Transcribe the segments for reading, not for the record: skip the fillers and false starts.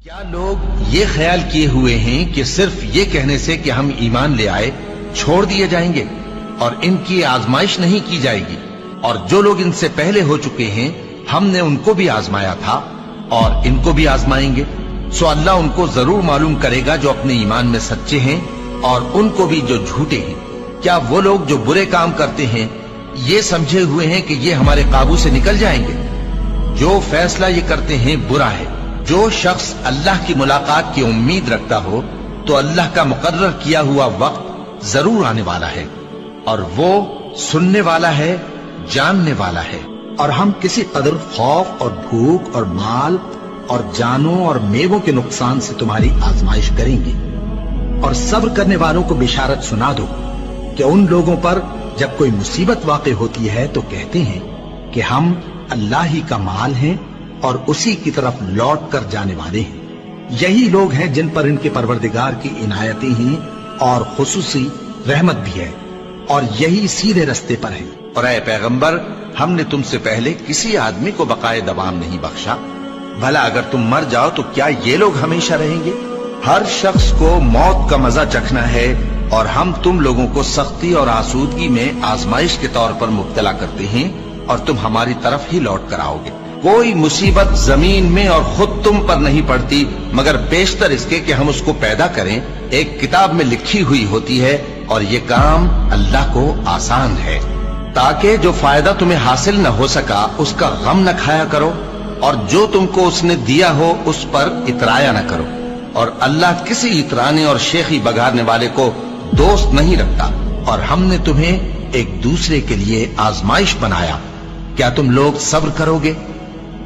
کیا لوگ یہ خیال کیے ہوئے ہیں کہ صرف یہ کہنے سے کہ ہم ایمان لے آئے چھوڑ دیے جائیں گے اور ان کی آزمائش نہیں کی جائے گی؟ اور جو لوگ ان سے پہلے ہو چکے ہیں ہم نے ان کو بھی آزمایا تھا اور ان کو بھی آزمائیں گے، سو اللہ ان کو ضرور معلوم کرے گا جو اپنے ایمان میں سچے ہیں اور ان کو بھی جو جھوٹے ہیں۔ کیا وہ لوگ جو برے کام کرتے ہیں یہ سمجھے ہوئے ہیں کہ یہ ہمارے قابو سے نکل جائیں گے؟ جو فیصلہ یہ کرتے ہیں برا ہے۔ جو شخص اللہ کی ملاقات کی امید رکھتا ہو تو اللہ کا مقرر کیا ہوا وقت ضرور آنے والا ہے، اور وہ سننے والا ہے، جاننے والا ہے۔ اور ہم کسی قدر خوف اور بھوک اور مال اور جانوں اور میووں کے نقصان سے تمہاری آزمائش کریں گے، اور صبر کرنے والوں کو بشارت سنا دو کہ ان لوگوں پر جب کوئی مصیبت واقع ہوتی ہے تو کہتے ہیں کہ ہم اللہ ہی کا مال ہیں اور اسی کی طرف لوٹ کر جانے والے ہیں۔ یہی لوگ ہیں جن پر ان کے پروردگار کی عنایتیں ہیں اور خصوصی رحمت بھی ہے، اور یہی سیدھے رستے پر ہیں۔ اور اے پیغمبر، ہم نے تم سے پہلے کسی آدمی کو بقائے دوام نہیں بخشا، بھلا اگر تم مر جاؤ تو کیا یہ لوگ ہمیشہ رہیں گے؟ ہر شخص کو موت کا مزہ چکھنا ہے، اور ہم تم لوگوں کو سختی اور آسودگی میں آزمائش کے طور پر مبتلا کرتے ہیں، اور تم ہماری طرف ہی لوٹ کر آؤ گے۔ کوئی مصیبت زمین میں اور خود تم پر نہیں پڑتی مگر بیشتر اس کے کہ ہم اس کو پیدا کریں ایک کتاب میں لکھی ہوئی ہوتی ہے، اور یہ کام اللہ کو آسان ہے، تاکہ جو فائدہ تمہیں حاصل نہ ہو سکا اس کا غم نہ کھایا کرو، اور جو تم کو اس نے دیا ہو اس پر اترایا نہ کرو۔ اور اللہ کسی اترانے اور شیخی بگارنے والے کو دوست نہیں رکھتا، اور ہم نے تمہیں ایک دوسرے کے لیے آزمائش بنایا، کیا تم لوگ صبر کرو گے؟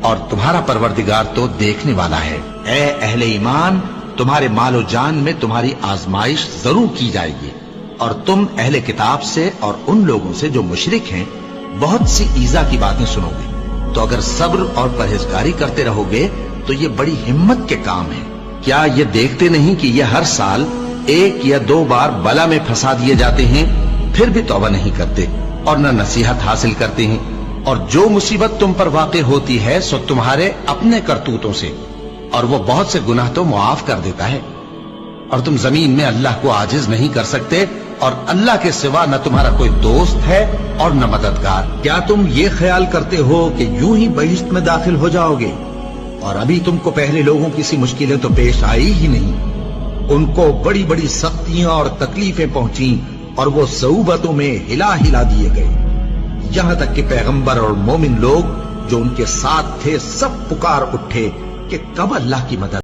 اور تمہارا پروردگار تو دیکھنے والا ہے۔ اے اہل ایمان، تمہارے مال و جان میں تمہاری آزمائش ضرور کی جائے گی، اور تم اہل کتاب سے اور ان لوگوں سے جو مشرک ہیں بہت سی ایذا کی باتیں سنو گے، تو اگر صبر اور پرہیزگاری کرتے رہو گے تو یہ بڑی ہمت کے کام ہے۔ کیا یہ دیکھتے نہیں کہ یہ ہر سال 1 یا 2 بار بلا میں پھنسا دیے جاتے ہیں، پھر بھی توبہ نہیں کرتے اور نہ نصیحت حاصل کرتے ہیں؟ اور جو مصیبت تم پر واقع ہوتی ہے سو تمہارے اپنے کرتوتوں سے، اور وہ بہت سے گناہ تو معاف کر دیتا ہے۔ اور تم زمین میں اللہ کو عاجز نہیں کر سکتے، اور اللہ کے سوا نہ تمہارا کوئی دوست ہے اور نہ مددگار۔ کیا تم یہ خیال کرتے ہو کہ یوں ہی بہشت میں داخل ہو جاؤ گے، اور ابھی تم کو پہلے لوگوں کی سی مشکلیں تو پیش آئی ہی نہیں؟ ان کو بڑی بڑی سختیاں اور تکلیفیں پہنچیں، اور وہ صعوبتوں میں ہلا ہلا دیے گئے، یہاں تک کہ پیغمبر اور مومن لوگ جو ان کے ساتھ تھے سب پکار اٹھے کہ کب اللہ کی مدد